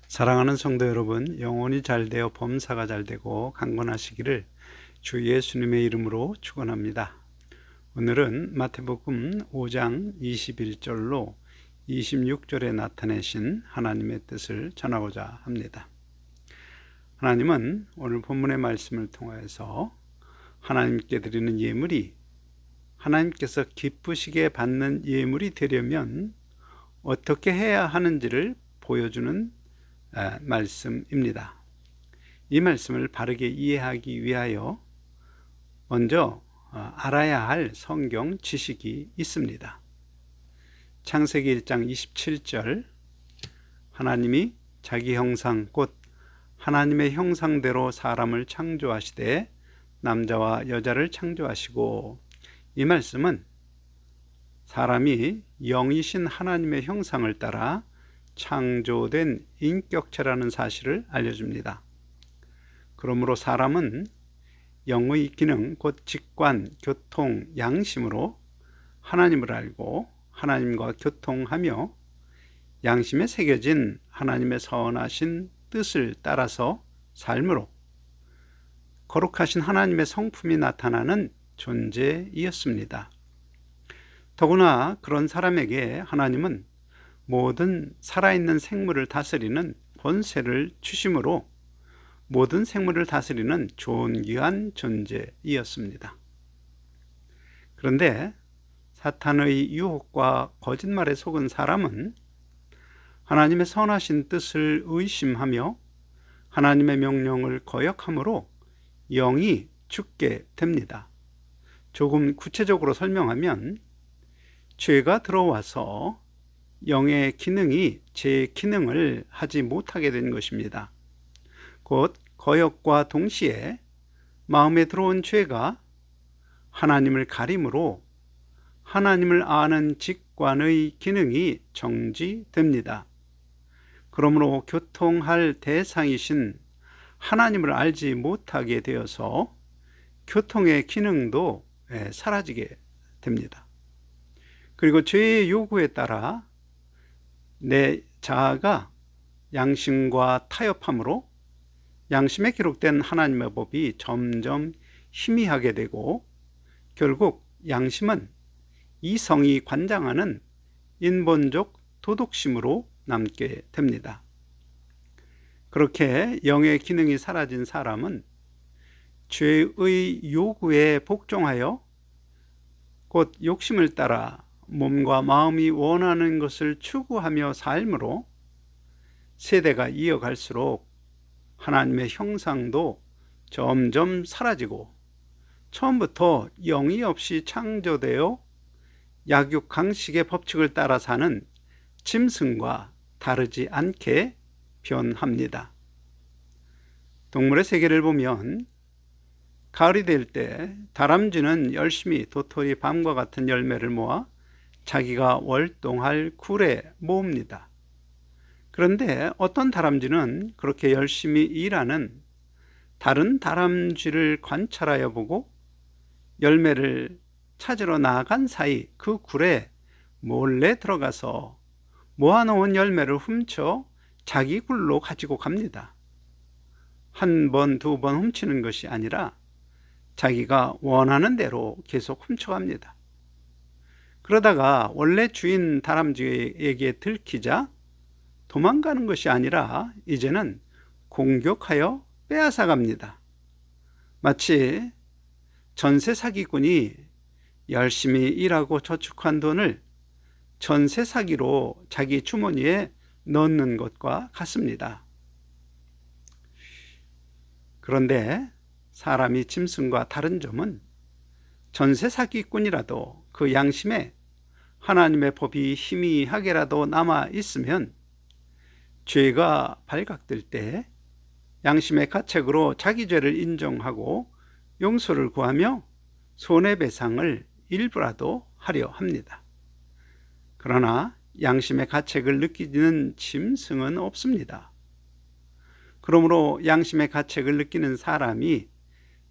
사랑하는 성도 여러분, 영혼이 잘되어 범사가 잘되고 강건하시기를 주 예수님의 이름으로 축원합니다. 오늘은 마태복음 5장 21절로 26절에 나타내신 하나님의 뜻을 전하고자 합니다. 하나님은 오늘 본문의 말씀을 통하여서 하나님께 드리는 예물이 하나님께서 기쁘시게 받는 예물이 되려면 어떻게 해야 하는지를 보여주는 말씀입니다. 이 말씀을 바르게 이해하기 위하여 먼저 알아야 할 성경 지식이 있습니다. 창세기 1장 27절, 하나님이 자기 형상 곧 하나님의 형상대로 사람을 창조하시되 남자와 여자를 창조하시고, 이 말씀은 사람이 영이신 하나님의 형상을 따라 창조된 인격체라는 사실을 알려줍니다. 그러므로 사람은 영의 기능, 곧 직관, 교통, 양심으로 하나님을 알고 하나님과 교통하며 양심에 새겨진 하나님의 선하신 뜻을 따라서 삶으로 거룩하신 하나님의 성품이 나타나는 존재이었습니다. 더구나 그런 사람에게 하나님은 모든 살아있는 생물을 다스리는 권세를 주심으로 모든 생물을 다스리는 존귀한 존재이었습니다. 그런데 사탄의 유혹과 거짓말에 속은 사람은 하나님의 선하신 뜻을 의심하며 하나님의 명령을 거역함으로 영이 죽게 됩니다. 조금 구체적으로 설명하면 죄가 들어와서 영의 기능이 제 기능을 하지 못하게 된 것입니다. 곧 거역과 동시에 마음에 들어온 죄가 하나님을 가림으로 하나님을 아는 직관의 기능이 정지됩니다. 그러므로 교통할 대상이신 하나님을 알지 못하게 되어서 교통의 기능도 사라지게 됩니다. 그리고 죄의 요구에 따라 내 자아가 양심과 타협함으로 양심에 기록된 하나님의 법이 점점 희미하게 되고 결국 양심은 이성이 관장하는 인본적 도덕심으로 남게 됩니다. 그렇게 영의 기능이 사라진 사람은 죄의 요구에 복종하여 곧 욕심을 따라 몸과 마음이 원하는 것을 추구하며 삶으로 세대가 이어갈수록 하나님의 형상도 점점 사라지고 처음부터 영이 없이 창조되어 약육강식의 법칙을 따라 사는 짐승과 다르지 않게 변합니다. 동물의 세계를 보면 가을이 될 때 다람쥐는 열심히 도토리 밤과 같은 열매를 모아 자기가 월동할 굴에 모읍니다. 그런데 어떤 다람쥐는 그렇게 열심히 일하는 다른 다람쥐를 관찰하여 보고 열매를 찾으러 나간 사이 그 굴에 몰래 들어가서 모아놓은 열매를 훔쳐 자기 굴로 가지고 갑니다. 한 번, 두 번 훔치는 것이 아니라 자기가 원하는 대로 계속 훔쳐갑니다. 그러다가 원래 주인 다람쥐에게 들키자 도망가는 것이 아니라 이제는 공격하여 빼앗아 갑니다. 마치 전세 사기꾼이 열심히 일하고 저축한 돈을 전세 사기로 자기 주머니에 넣는 것과 같습니다. 그런데 사람이 짐승과 다른 점은 전세 사기꾼이라도 그 양심에 하나님의 법이 희미하게라도 남아 있으면 죄가 발각될 때 양심의 가책으로 자기 죄를 인정하고 용서를 구하며 손해배상을 일부라도 하려 합니다. 그러나 양심의 가책을 느끼는 짐승은 없습니다. 그러므로 양심의 가책을 느끼는 사람이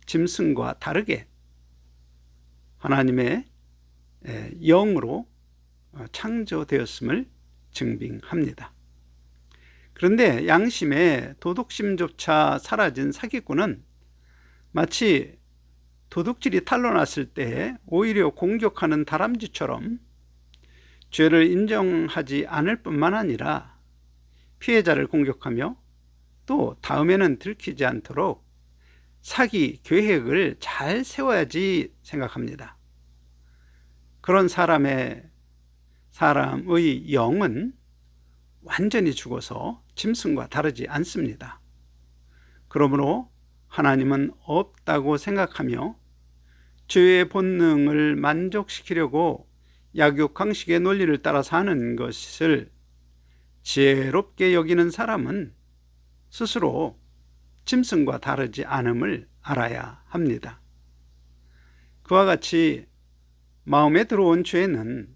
짐승과 다르게 하나님의 영으로 창조되었음을 증빙합니다. 그런데 양심의 도덕심조차 사라진 사기꾼은 마치 도둑질이 탄로났을 때 오히려 공격하는 다람쥐처럼 죄를 인정하지 않을 뿐만 아니라 피해자를 공격하며 또 다음에는 들키지 않도록 사기 계획을 잘 세워야지 생각합니다. 그런 사람의 영은 완전히 죽어서 짐승과 다르지 않습니다. 그러므로 하나님은 없다고 생각하며 죄의 본능을 만족시키려고 약육강식의 논리를 따라 사는 것을 지혜롭게 여기는 사람은 스스로 짐승과 다르지 않음을 알아야 합니다. 그와 같이 마음에 들어온 죄는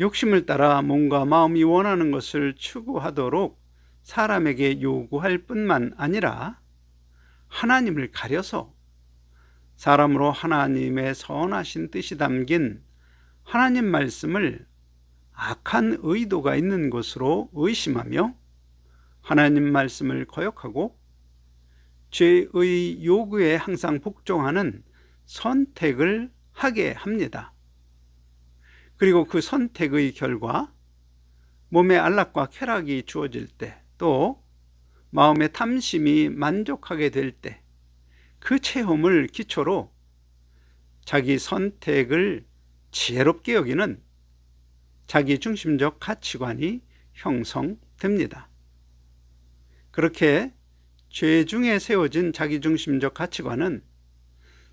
욕심을 따라 몸과 마음이 원하는 것을 추구하도록 사람에게 요구할 뿐만 아니라 하나님을 가려서 사람으로 하나님의 선하신 뜻이 담긴 하나님 말씀을 악한 의도가 있는 것으로 의심하며 하나님 말씀을 거역하고 죄의 요구에 항상 복종하는 선택을 하게 합니다. 그리고 그 선택의 결과 몸에 안락과 쾌락이 주어질 때, 또 마음의 탐심이 만족하게 될 때, 그 체험을 기초로 자기 선택을 지혜롭게 여기는 자기중심적 가치관이 형성됩니다. 그렇게 죄 중에 세워진 자기중심적 가치관은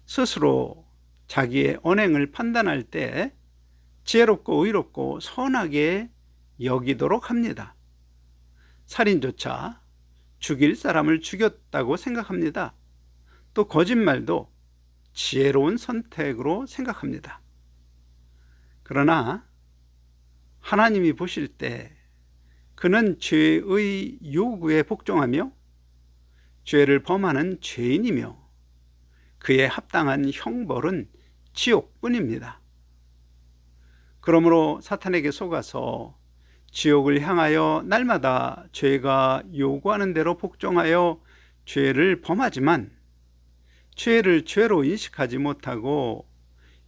스스로 자기의 언행을 판단할 때 지혜롭고 의롭고 선하게 여기도록 합니다. 살인조차 죽일 사람을 죽였다고 생각합니다. 또 거짓말도 지혜로운 선택으로 생각합니다. 그러나 하나님이 보실 때 그는 죄의 요구에 복종하며 죄를 범하는 죄인이며 그에 합당한 형벌은 지옥뿐입니다. 그러므로 사탄에게 속아서 지옥을 향하여 날마다 죄가 요구하는 대로 복종하여 죄를 범하지만 죄를 죄로 인식하지 못하고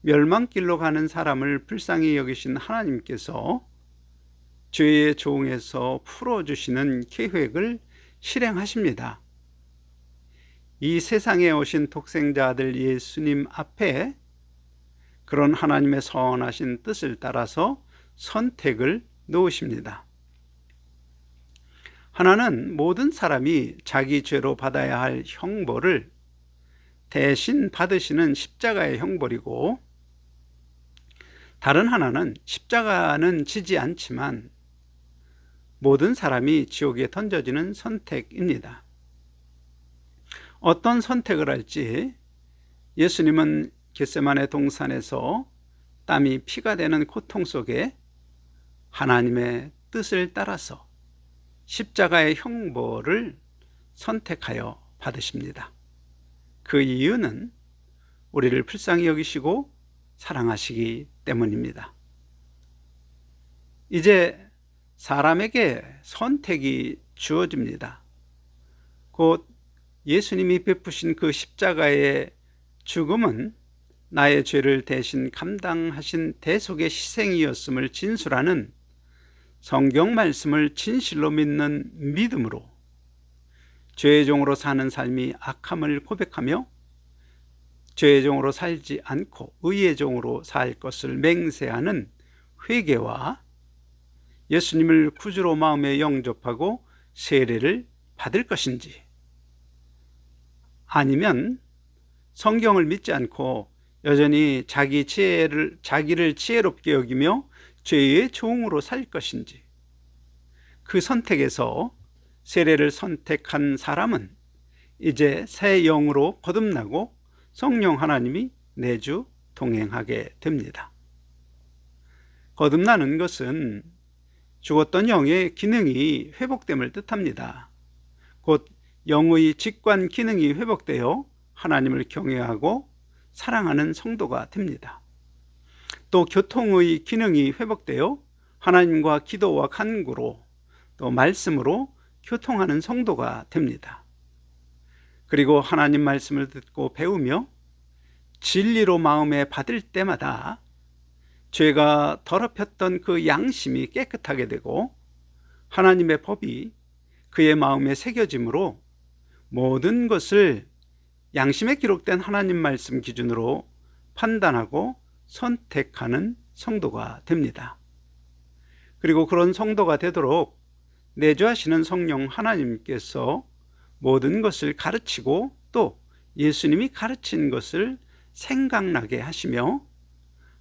멸망길로 가는 사람을 불쌍히 여기신 하나님께서 죄의 종에서 풀어주시는 계획을 실행하십니다. 이 세상에 오신 독생자 아들 예수님 앞에 그런 하나님의 선하신 뜻을 따라서 선택을 놓으십니다. 하나는 모든 사람이 자기 죄로 받아야 할 형벌을 대신 받으시는 십자가의 형벌이고, 다른 하나는 십자가는 지지 않지만 모든 사람이 지옥에 던져지는 선택입니다. 어떤 선택을 할지 예수님은 겟세마네 동산에서 땀이 피가 되는 고통 속에 하나님의 뜻을 따라서 십자가의 형벌을 선택하여 받으십니다. 그 이유는 우리를 불쌍히 여기시고 사랑하시기 때문입니다. 이제 사람에게 선택이 주어집니다. 곧 예수님이 베푸신 그 십자가의 죽음은 나의 죄를 대신 감당하신 대속의 희생이었음을 진술하는 성경 말씀을 진실로 믿는 믿음으로 죄의 종으로 사는 삶이 악함을 고백하며 죄의 종으로 살지 않고 의의 종으로 살 것을 맹세하는 회개와 예수님을 구주로 마음에 영접하고 세례를 받을 것인지, 아니면 성경을 믿지 않고 여전히 자기를 지혜롭게 여기며 죄의 종으로 살 것인지, 그 선택에서 세례를 선택한 사람은 이제 새 영으로 거듭나고 성령 하나님이 내주 동행하게 됩니다. 거듭나는 것은 죽었던 영의 기능이 회복됨을 뜻합니다. 곧 영의 직관 기능이 회복되어 하나님을 경외하고 사랑하는 성도가 됩니다. 또 교통의 기능이 회복되어 하나님과 기도와 간구로 또 말씀으로 교통하는 성도가 됩니다. 그리고 하나님 말씀을 듣고 배우며 진리로 마음에 받을 때마다 죄가 더럽혔던 그 양심이 깨끗하게 되고 하나님의 법이 그의 마음에 새겨짐으로 모든 것을 양심에 기록된 하나님 말씀 기준으로 판단하고 선택하는 성도가 됩니다. 그리고 그런 성도가 되도록 내주하시는 성령 하나님께서 모든 것을 가르치고 또 예수님이 가르친 것을 생각나게 하시며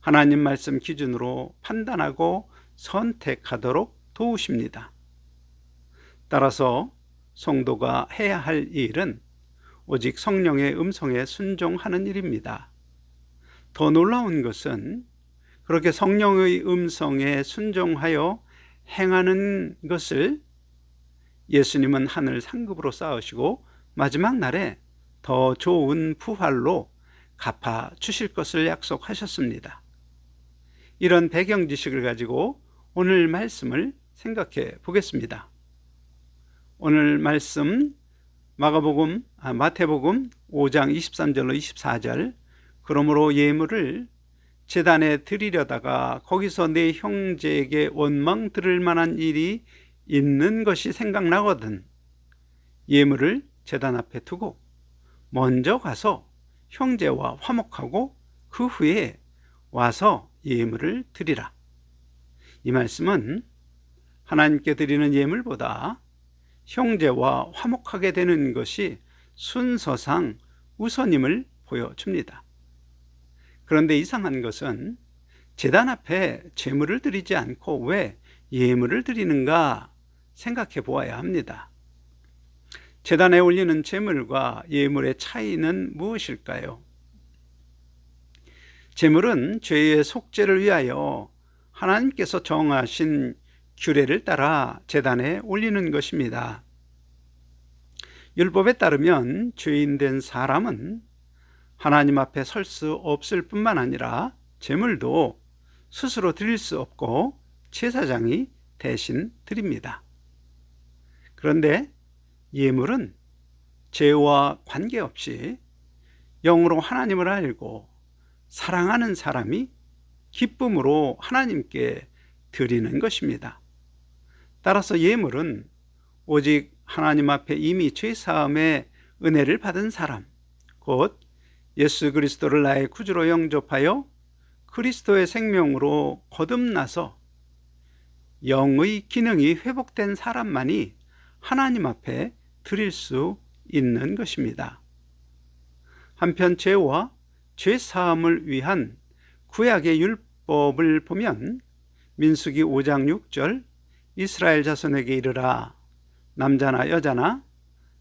하나님 말씀 기준으로 판단하고 선택하도록 도우십니다. 따라서 성도가 해야 할 일은 오직 성령의 음성에 순종하는 일입니다. 더 놀라운 것은 그렇게 성령의 음성에 순종하여 행하는 것을 예수님은 하늘 상급으로 쌓으시고 마지막 날에 더 좋은 부활로 갚아 주실 것을 약속하셨습니다. 이런 배경 지식을 가지고 오늘 말씀을 생각해 보겠습니다. 오늘 말씀 마태복음 5장 23절로 24절 그러므로 예물을 제단에 드리려다가 거기서 내 형제에게 원망 들을 만한 일이 있는 것이 생각나거든 예물을 제단 앞에 두고 먼저 가서 형제와 화목하고 그 후에 와서 예물을 드리라. 이 말씀은 하나님께 드리는 예물보다 형제와 화목하게 되는 것이 순서상 우선임을 보여줍니다. 그런데 이상한 것은 제단 앞에 제물을 드리지 않고 왜 예물을 드리는가 생각해 보아야 합니다. 제단에 올리는 제물과 예물의 차이는 무엇일까요? 제물은 죄의 속죄를 위하여 하나님께서 정하신 규례를 따라 제단에 올리는 것입니다. 율법에 따르면 죄인된 사람은 하나님 앞에 설 수 없을 뿐만 아니라 제물도 스스로 드릴 수 없고 제사장이 대신 드립니다. 그런데 예물은 죄와 관계없이 영으로 하나님을 알고 사랑하는 사람이 기쁨으로 하나님께 드리는 것입니다. 따라서 예물은 오직 하나님 앞에 이미 죄사함의 은혜를 받은 사람, 곧 예수 그리스도를 나의 구주로 영접하여 그리스도의 생명으로 거듭나서 영의 기능이 회복된 사람만이 하나님 앞에 드릴 수 있는 것입니다. 한편 죄와 죄사함을 위한 구약의 율법을 보면 민수기 5장 6절 이스라엘 자손에게 이르라 남자나 여자나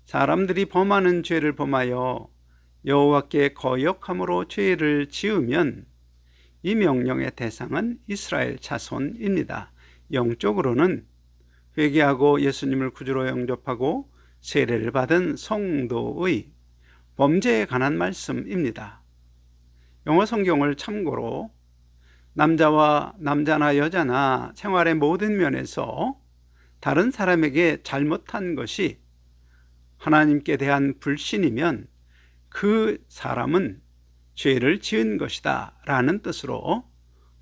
사람들이 범하는 죄를 범하여 여호와께 거역함으로 죄를 지으면 이 명령의 대상은 이스라엘 자손입니다. 영적으로는 회개하고 예수님을 구주로 영접하고 세례를 받은 성도의 범죄에 관한 말씀입니다. 영어 성경을 참고로 남자나 여자나 생활의 모든 면에서 다른 사람에게 잘못한 것이 하나님께 대한 불신이면 그 사람은 죄를 지은 것이다 라는 뜻으로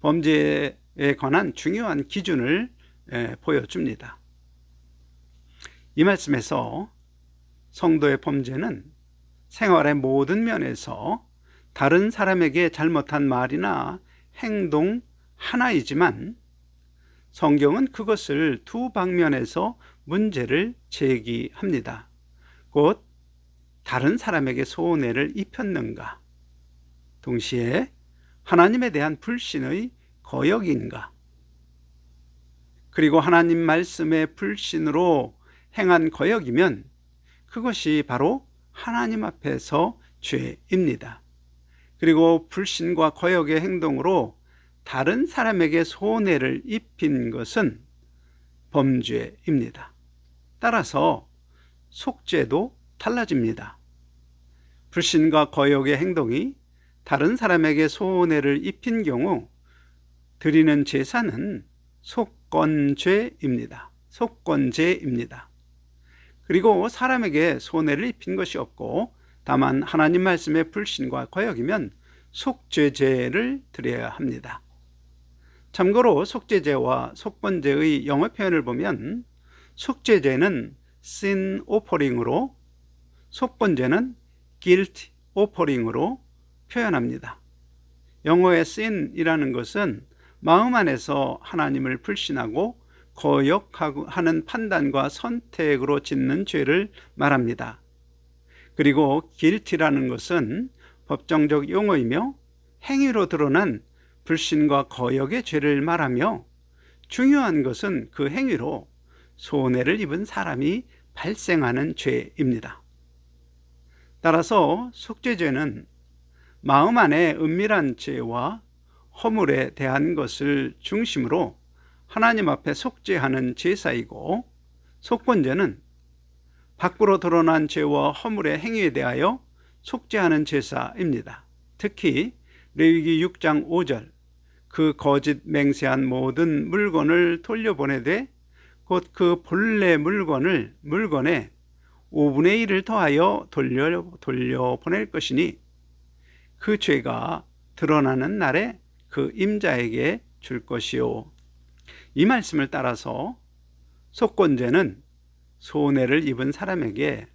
범죄에 관한 중요한 기준을 보여줍니다. 이 말씀에서 성도의 범죄는 생활의 모든 면에서 다른 사람에게 잘못한 말이나 행동 하나이지만 성경은 그것을 두 방면에서 문제를 제기합니다. 곧 다른 사람에게 손해를 입혔는가, 동시에 하나님에 대한 불신의 거역인가, 그리고 하나님 말씀의 불신으로 행한 거역이면 그것이 바로 하나님 앞에서 죄입니다. 그리고 불신과 거역의 행동으로 다른 사람에게 손해를 입힌 것은 범죄입니다. 따라서 속죄도 달라집니다. 불신과 거역의 행동이 다른 사람에게 손해를 입힌 경우 드리는 제사는 속건죄입니다. 속건죄입니다. 그리고 사람에게 손해를 입힌 것이 없고 다만 하나님 말씀의 불신과 거역이면 속죄제를 드려야 합니다. 참고로 속죄제와 속건제의 영어 표현을 보면 속죄제는 sin offering으로 속건제는 guilt offering으로 표현합니다. 영어의 sin이라는 것은 마음 안에서 하나님을 불신하고 거역하는 판단과 선택으로 짓는 죄를 말합니다. 그리고 guilt라는 것은 법정적 용어이며 행위로 드러난 불신과 거역의 죄를 말하며 중요한 것은 그 행위로 손해를 입은 사람이 발생하는 죄입니다. 따라서 속죄죄는 마음 안에 은밀한 죄와 허물에 대한 것을 중심으로 하나님 앞에 속죄하는 제사이고, 속건제는 밖으로 드러난 죄와 허물의 행위에 대하여 속죄하는 제사입니다. 특히 레위기 6장 5절 그 거짓 맹세한 모든 물건을 돌려보내되 곧 그 본래 물건에 5분의 1을 더하여 돌려보낼 것이니 그 죄가 드러나는 날에 그 임자에게 줄 것이요. 이 말씀을 따라서 속건제는 손해를 입은 사람에게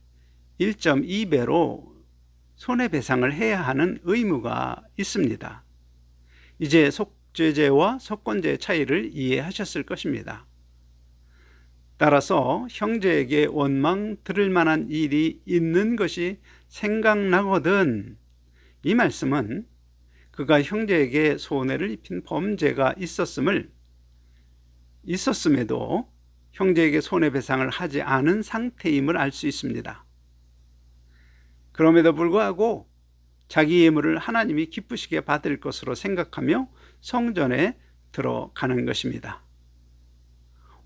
1.2배로 손해배상을 해야 하는 의무가 있습니다. 이제 속죄제와 속건제의 차이를 이해하셨을 것입니다. 따라서 형제에게 원망 들을 만한 일이 있는 것이 생각나거든, 이 말씀은 그가 형제에게 손해를 입힌 범죄가 있었음에도 형제에게 손해배상을 하지 않은 상태임을 알 수 있습니다. 그럼에도 불구하고 자기 예물을 하나님이 기쁘시게 받을 것으로 생각하며 성전에 들어가는 것입니다.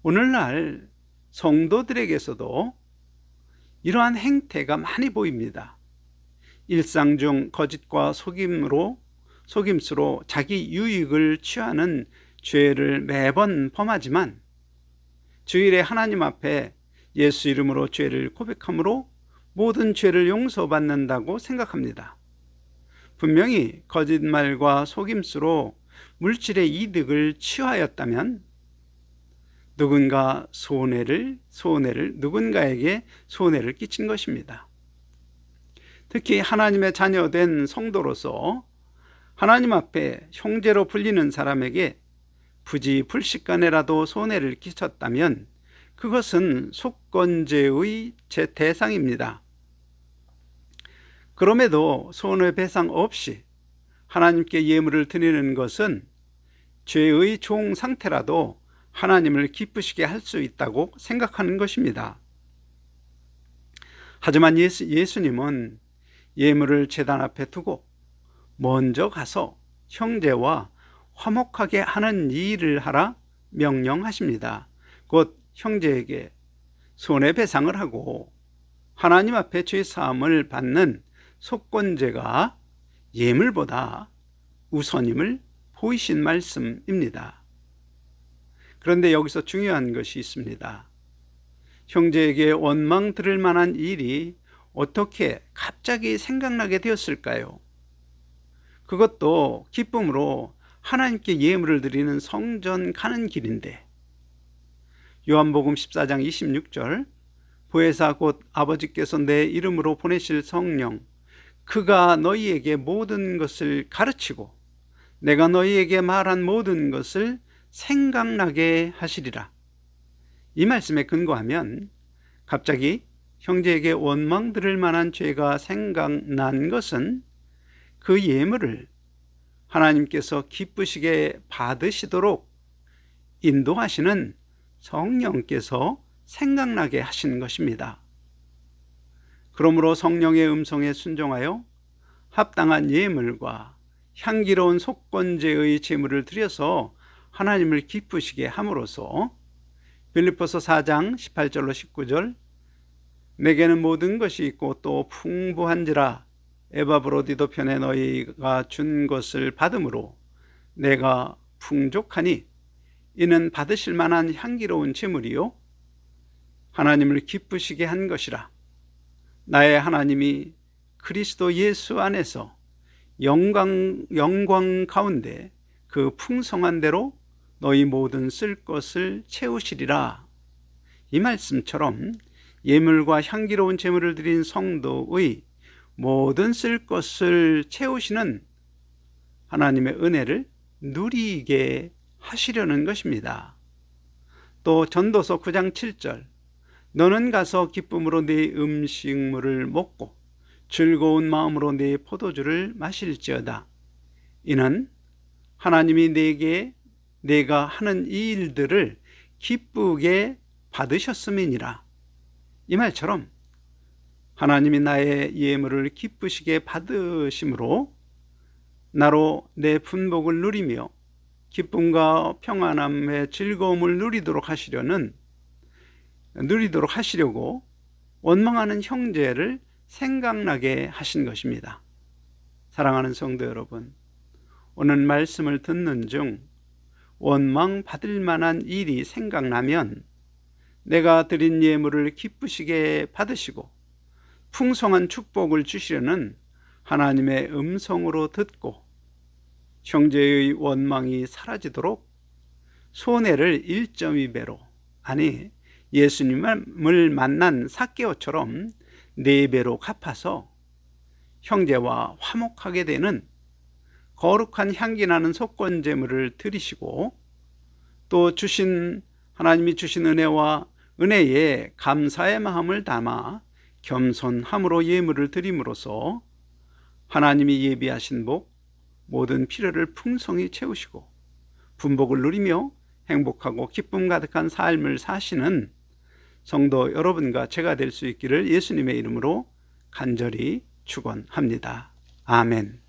오늘날 성도들에게서도 이러한 행태가 많이 보입니다. 일상 중 거짓과 속임수로 자기 유익을 취하는 죄를 매번 범하지만 주일에 하나님 앞에 예수 이름으로 죄를 고백함으로 모든 죄를 용서받는다고 생각합니다. 분명히 거짓말과 속임수로 물질의 이득을 취하였다면 누군가에게 손해를 끼친 것입니다. 특히 하나님의 자녀된 성도로서 하나님 앞에 형제로 불리는 사람에게 부지불식간에라도 손해를 끼쳤다면 그것은 속건제의 대상입니다. 그럼에도 손해배상 없이 하나님께 예물을 드리는 것은 죄의 종 상태라도 하나님을 기쁘시게 할 수 있다고 생각하는 것입니다. 하지만 예수님은 예물을 제단 앞에 두고 먼저 가서 형제와 화목하게 하는 일을 하라 명령하십니다. 곧 형제에게 손해배상을 하고 하나님 앞에 죄사함을 받는 속건제가 예물보다 우선임을 보이신 말씀입니다. 그런데 여기서 중요한 것이 있습니다. 형제에게 원망 들을 만한 일이 어떻게 갑자기 생각나게 되었을까요? 그것도 기쁨으로 하나님께 예물을 드리는 성전 가는 길인데, 요한복음 14장 26절 보혜사 곧 아버지께서 내 이름으로 보내실 성령 그가 너희에게 모든 것을 가르치고 내가 너희에게 말한 모든 것을 생각나게 하시리라. 이 말씀에 근거하면 갑자기 형제에게 원망 들을 만한 죄가 생각난 것은 그 예물을 하나님께서 기쁘시게 받으시도록 인도하시는 성령께서 생각나게 하시는 것입니다. 그러므로 성령의 음성에 순종하여 합당한 예물과 향기로운 속건제의 제물을 드려서 하나님을 기쁘시게 함으로써 빌립보서 4장 18절로 19절 내게는 모든 것이 있고 또 풍부한지라 에바브로디도 편에 너희가 준 것을 받음으로 내가 풍족하니 이는 받으실 만한 향기로운 제물이요 하나님을 기쁘시게 한 것이라. 나의 하나님이 그리스도 예수 안에서 영광 가운데 그 풍성한 대로 너희 모든 쓸 것을 채우시리라. 이 말씀처럼 예물과 향기로운 제물을 드린 성도의 모든 쓸 것을 채우시는 하나님의 은혜를 누리게 하시려는 것입니다. 또 전도서 9장 7절, 너는 가서 기쁨으로 네 음식물을 먹고 즐거운 마음으로 네 포도주를 마실지어다. 이는 하나님이 내가 하는 이 일들을 기쁘게 받으셨음이니라. 이 말처럼 하나님이 나의 예물을 기쁘시게 받으심으로 나로 내 분복을 누리며 기쁨과 평안함의 즐거움을 누리도록 하시려고 원망하는 형제를 생각나게 하신 것입니다. 사랑하는 성도 여러분, 오늘 말씀을 듣는 중 원망 받을 만한 일이 생각나면 내가 드린 예물을 기쁘시게 받으시고 풍성한 축복을 주시려는 하나님의 음성으로 듣고 형제의 원망이 사라지도록 손해를 1.2배로, 아니 예수님을 만난 삭개오처럼 4배로 갚아서 형제와 화목하게 되는 거룩한 향기 나는 속건제물을 드리시고, 또 하나님이 주신 은혜에 감사의 마음을 담아 겸손함으로 예물을 드림으로써 하나님이 예비하신 모든 필요를 풍성히 채우시고 분복을 누리며 행복하고 기쁨 가득한 삶을 사시는 성도 여러분과 제가 될 수 있기를 예수님의 이름으로 간절히 축원합니다. 아멘.